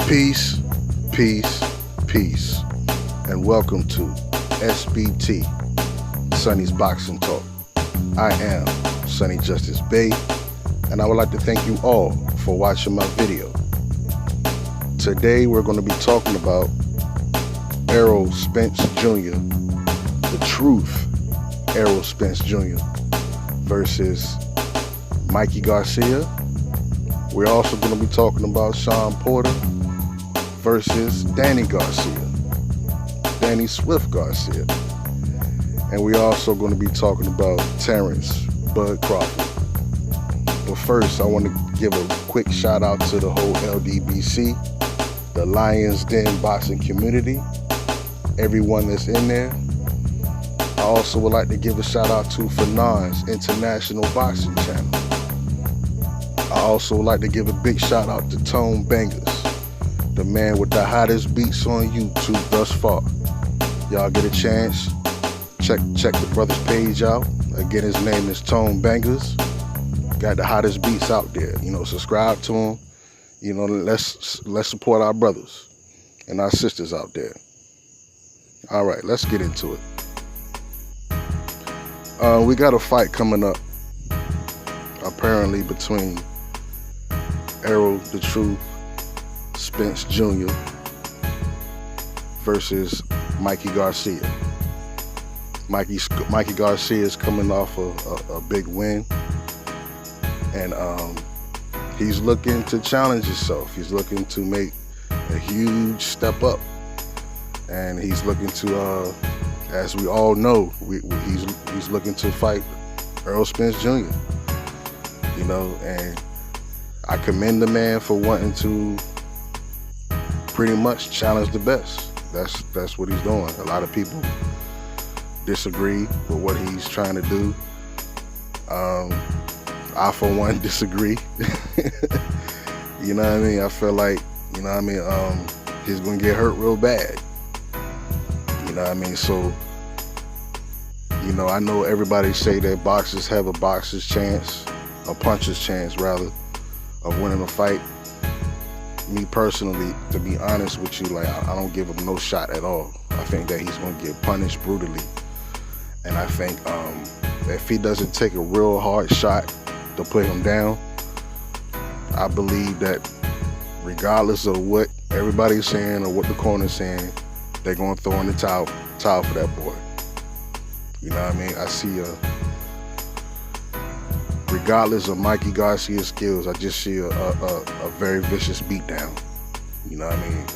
Peace, peace, peace, and welcome to SBT, Sonny's Boxing Talk. I am Sonny Justice Bay, and I would like to thank you all for watching my video. Today we're going to be talking about Errol Spence Jr., the truth Errol Spence Jr. versus Mikey Garcia. We're also going to be talking about Shawn Porter versus Danny Garcia, Danny Swift Garcia. And we're also going to be talking about Terrence Bud Crawford. But first, I want to give a quick shout out to the whole LDBC, the Lions Den boxing community, everyone that's in there. I also would like to give a shout out to Fanon's International Boxing Channel. I also would like to give a big shout out to Tone Bangers, the man with the hottest beats on YouTube thus far. Y'all get a chance, check the brother's page out. Again, his name is Tone Bangers. Got the hottest beats out there. Subscribe to him. Let's support our brothers and our sisters out there. All right, let's get into it. We got a fight coming up, apparently, between Errol the Truth Spence Jr. versus Mikey Garcia. Mikey Garcia is coming off a big win, and he's looking to challenge himself. He's looking to make a huge step up, and he's looking to, as we all know, he's looking to fight Errol Spence Jr. And I commend the man for wanting to pretty much challenge the best. That's what he's doing. A lot of people disagree with what he's trying to do. I, for one, disagree. You know what I mean? I feel like, he's gonna get hurt real bad. You know what I mean? So, I know everybody say that boxers have a puncher's chance rather, of winning a fight. Me personally, to be honest with you, I don't give him no shot at all. I think that he's gonna get punished brutally. And I think if he doesn't take a real hard shot to put him down, I believe that regardless of what everybody's saying or what the corner's saying, they're gonna throw in the towel for that boy. You know what I mean? I see regardless of Mikey Garcia's skills, I just see a very vicious beatdown. You know what I mean?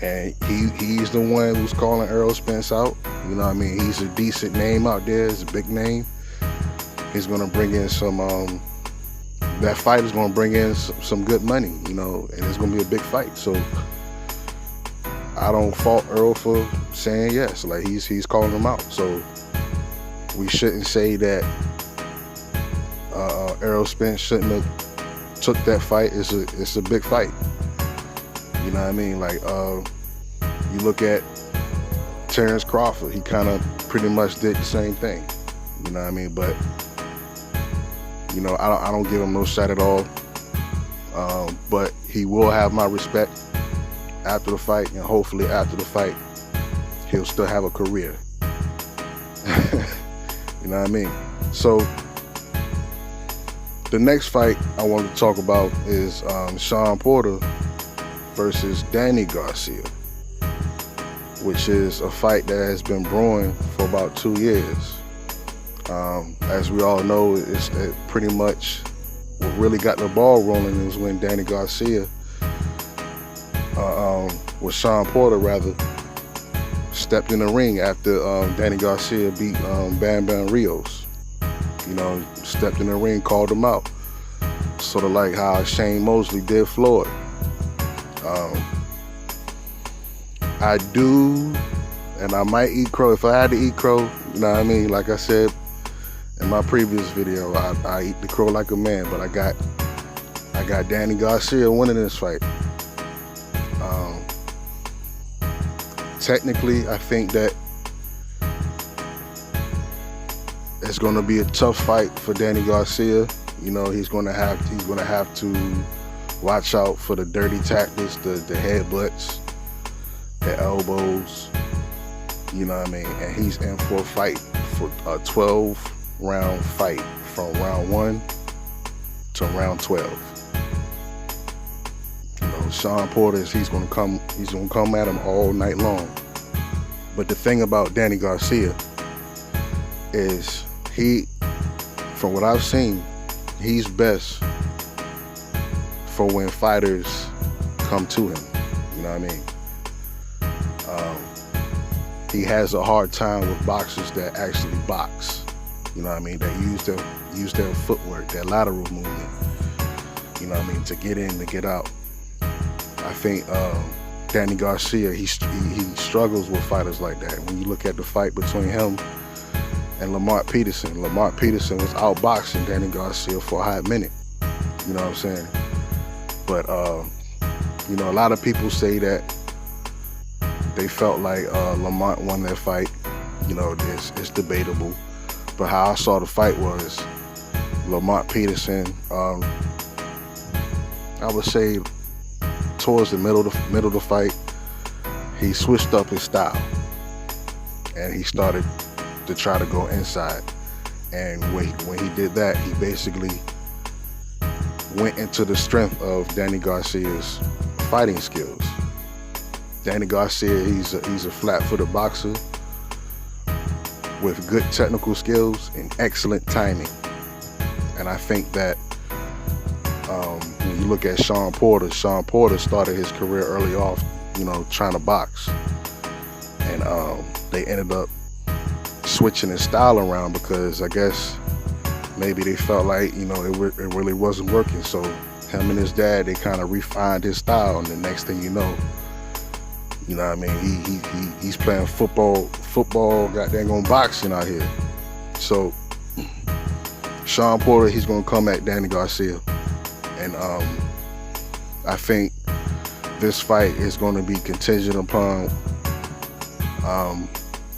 And he's the one who's calling Errol Spence out. You know what I mean? He's a decent name out there. It's a big name. He's gonna bring in some. That fight is gonna bring in some good money. And it's gonna be a big fight. So I don't fault Errol for saying yes. He's calling him out. So we shouldn't say that Errol Spence shouldn't have took that fight. It's a big fight. You know what I mean? You look at Terrence Crawford, he kind of pretty much did the same thing. You know what I mean? But I don't give him no shot at all. But he will have my respect after the fight, and hopefully after the fight, he'll still have a career. You know what I mean? So the next fight I want to talk about is Shawn Porter versus Danny Garcia, which is a fight that has been brewing for about 2 years. As we all know, it pretty much what really got the ball rolling is when Danny Garcia, with Shawn Porter rather, stepped in the ring after Danny Garcia beat Bam Bam Rios. Stepped in the ring, called him out. Sort of like how Shane Mosley did Floyd. I do, and I might eat crow. If I had to eat crow, you know what I mean? Like I said in my previous video, I eat the crow like a man, but I got Danny Garcia winning this fight. Technically, I think that it's going to be a tough fight for Danny Garcia. He's going to have to Watch out for the dirty tactics, the headbutts, the elbows. You know what I mean? And he's in for a fight, for a 12-round fight from round 1 to round 12. You know, Shawn Porter, he's gonna come at him all night long. But the thing about Danny Garcia is from what I've seen, he's best for when fighters come to him. You know what I mean? He has a hard time with boxers that actually box. You know what I mean? That use their footwork, their lateral movement. You know what I mean? To get in, to get out. I think Danny Garcia, he struggles with fighters like that. When you look at the fight between him and Lamont Peterson was outboxing Danny Garcia for a hot minute. You know what I'm saying? But you know, a lot of people say that they felt like Lamont won that fight. You know, it's debatable. But how I saw the fight was Lamont Peterson, I would say towards the middle of the fight, he switched up his style. And he started to try to go inside. And when he did that, he basically went into the strength of Danny Garcia's fighting skills. Danny Garcia, he's a flat-footed boxer with good technical skills and excellent timing. And I think that when you look at Shawn Porter started his career early off, you know, trying to box. And they ended up switching his style around because I guess maybe they felt like, you know, it really wasn't working. So him and his dad, they kind of refined his style, and the next thing you know what I mean, he's playing football, goddamn on boxing out here. So Shawn Porter, he's gonna come at Danny Garcia, and I think this fight is gonna be contingent upon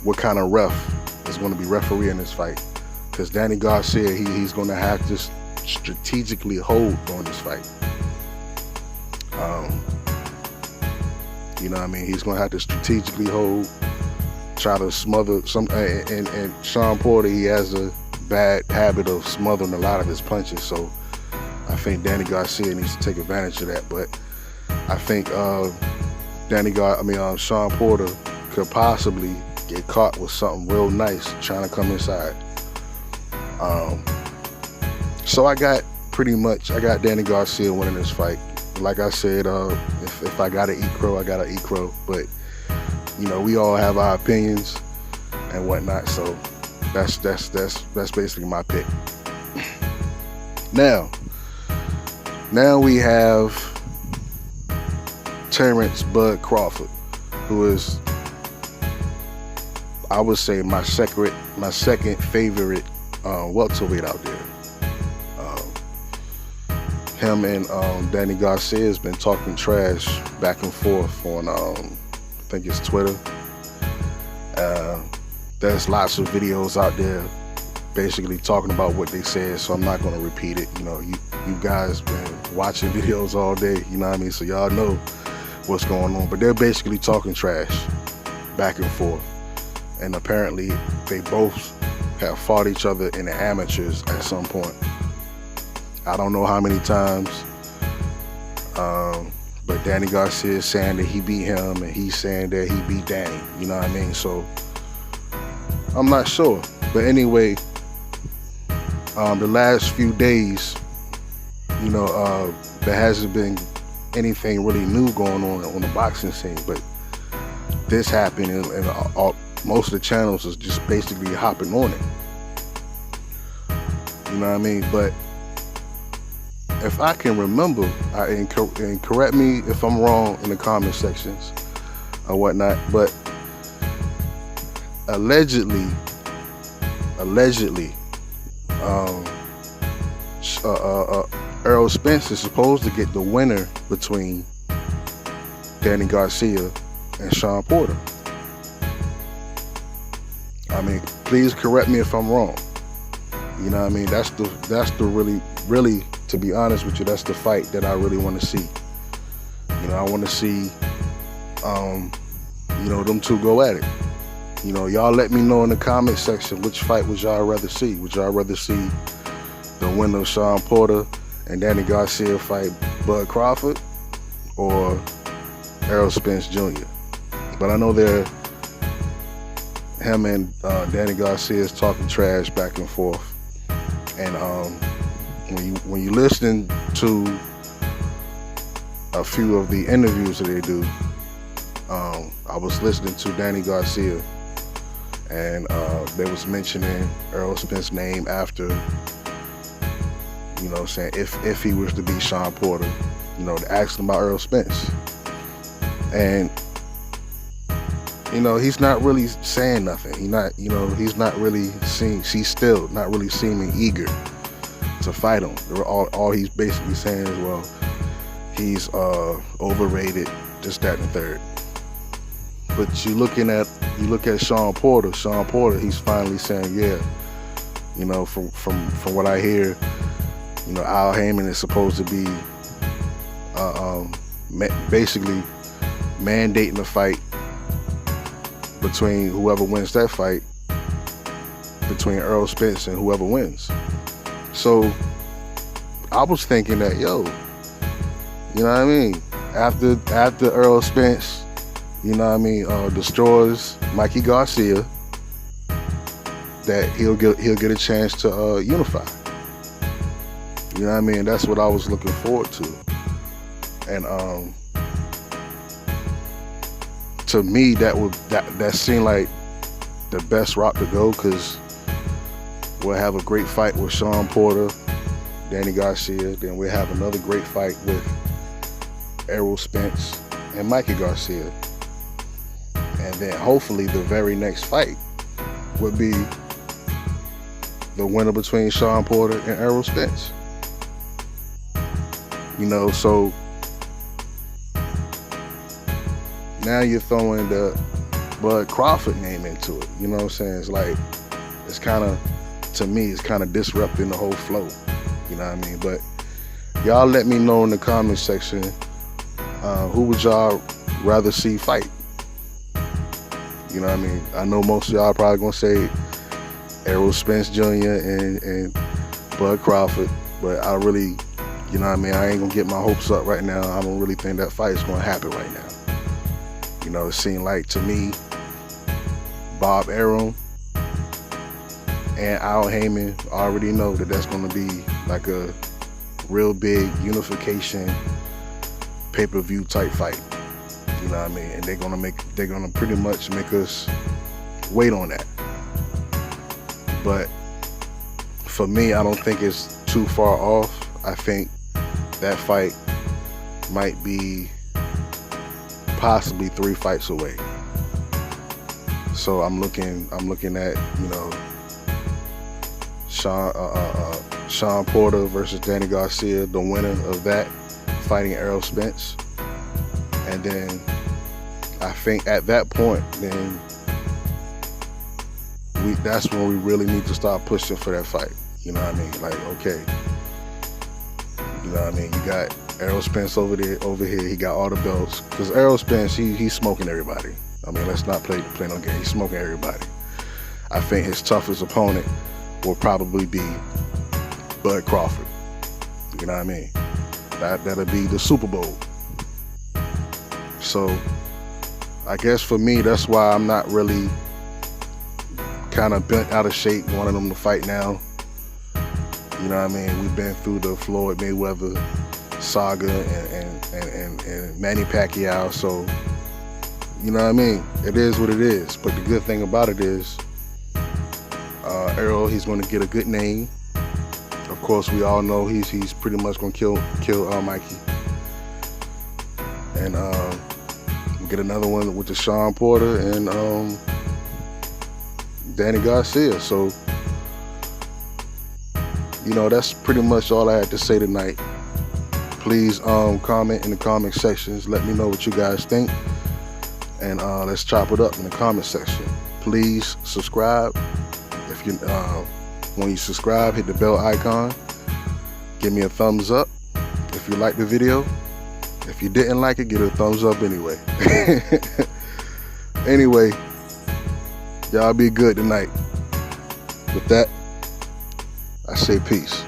what kind of ref is gonna be refereeing this fight. Because Danny Garcia, he's gonna have to strategically hold on this fight. You know what I mean? He's gonna have to strategically hold, try to smother some. And Shawn Porter, he has a bad habit of smothering a lot of his punches. So I think Danny Garcia needs to take advantage of that. But I think Shawn Porter could possibly get caught with something real nice trying to come inside. So I got Danny Garcia winning this fight. Like I said, if I gotta eat crow, I gotta eat crow. But you know, we all have our opinions and whatnot. So that's basically my pick. Now we have Terrence Bud Crawford, who is, I would say, my second favorite welterweight out there. Him and Danny Garcia has been talking trash back and forth on I think it's Twitter. There's lots of videos out there basically talking about what they said, so I'm not going to repeat it. You know, you guys been watching videos all day, you know what I mean, so y'all know what's going on. But they're basically talking trash back and forth, and apparently they both have fought each other in the amateurs at some point. I don't know how many times, but Danny Garcia is saying that he beat him, and he's saying that he beat Danny, you know what I mean? So I'm not sure. But anyway, the last few days, you know, there hasn't been anything really new going on the boxing scene, but this happened, and most of the channels is just basically hopping on it. You know what I mean? But if I can remember, and correct me if I'm wrong in the comment sections or whatnot, but allegedly, Errol Spence is supposed to get the winner between Danny Garcia and Shawn Porter. I mean, please correct me if I'm wrong. You know what I mean? That's the really to be honest with you, that's the fight that I really want to see. You know, I want to see, them two go at it. You know, y'all let me know in the comment section which fight would y'all rather see. Would y'all rather see the winner of Shawn Porter and Danny Garcia fight Bud Crawford, or Errol Spence Jr.? But I know him and Danny Garcia is talking trash back and forth. And when you listen to a few of the interviews that they do, I was listening to Danny Garcia, and they was mentioning Errol Spence's name after, saying if he was to beat Shawn Porter, to ask him about Errol Spence. And, he's not really saying nothing. He's not really he's still not really seeming eager to fight him. All he's basically saying is, well, he's overrated, just that and the third. But you look at Shawn Porter, he's finally saying, yeah, from what I hear, Al Heyman is supposed to be basically mandating a fight between whoever wins that fight, between Errol Spence and whoever wins. So I was thinking that, after Errol Spence, destroys Mikey Garcia, that he'll get a chance to unify. That's what I was looking forward to. And to me, that seemed like the best route to go, because we'll have a great fight with Shawn Porter, Danny Garcia, then we'll have another great fight with Errol Spence and Mikey Garcia. And then hopefully the very next fight would be the winner between Shawn Porter and Errol Spence. So now you're throwing the Bud Crawford name into it. You know what I'm saying? It's like, to me, it's kind of disrupting the whole flow. You know what I mean? But y'all let me know in the comment section, who would y'all rather see fight? You know what I mean? I know most of y'all probably gonna say Errol Spence Jr. and Bud Crawford, but I really, I ain't gonna get my hopes up right now. I don't really think that fight is gonna happen right now. It seemed like, to me, Bob Arum and Al Heyman already know that that's gonna be like a real big unification pay-per-view type fight. You know what I mean? And they're gonna pretty much make us wait on that. But for me, I don't think it's too far off. I think that fight might be possibly 3 fights away. So I'm looking at, Shawn Porter versus Danny Garcia, the winner of that fighting Errol Spence. And then I think at that point, then that's when we really need to start pushing for that fight. You know what I mean? Like, okay, you know what I mean? You got Errol Spence over here. He got all the belts. Because Errol Spence, he's smoking everybody. I mean, let's not play no game. He's smoking everybody. I think his toughest opponent will probably be Bud Crawford. You know what I mean? That'll be the Super Bowl. So I guess for me, that's why I'm not really kind of bent out of shape wanting them to fight now. You know what I mean? We've been through the Floyd Mayweather saga and Manny Pacquiao, so you know what I mean? It is what it is. But the good thing about it is Errol, he's going to get a good name. Of course, we all know he's pretty much going to kill Mikey. And we get another one with the Shawn Porter and Danny Garcia. So, that's pretty much all I had to say tonight. Please comment in the comment sections. Let me know what you guys think. And let's chop it up in the comment section. Please subscribe. If you when you subscribe, hit the bell icon. Give me a thumbs up if you liked the video. If you didn't like it, give it a thumbs up anyway. Anyway, y'all be good tonight. With that, I say peace.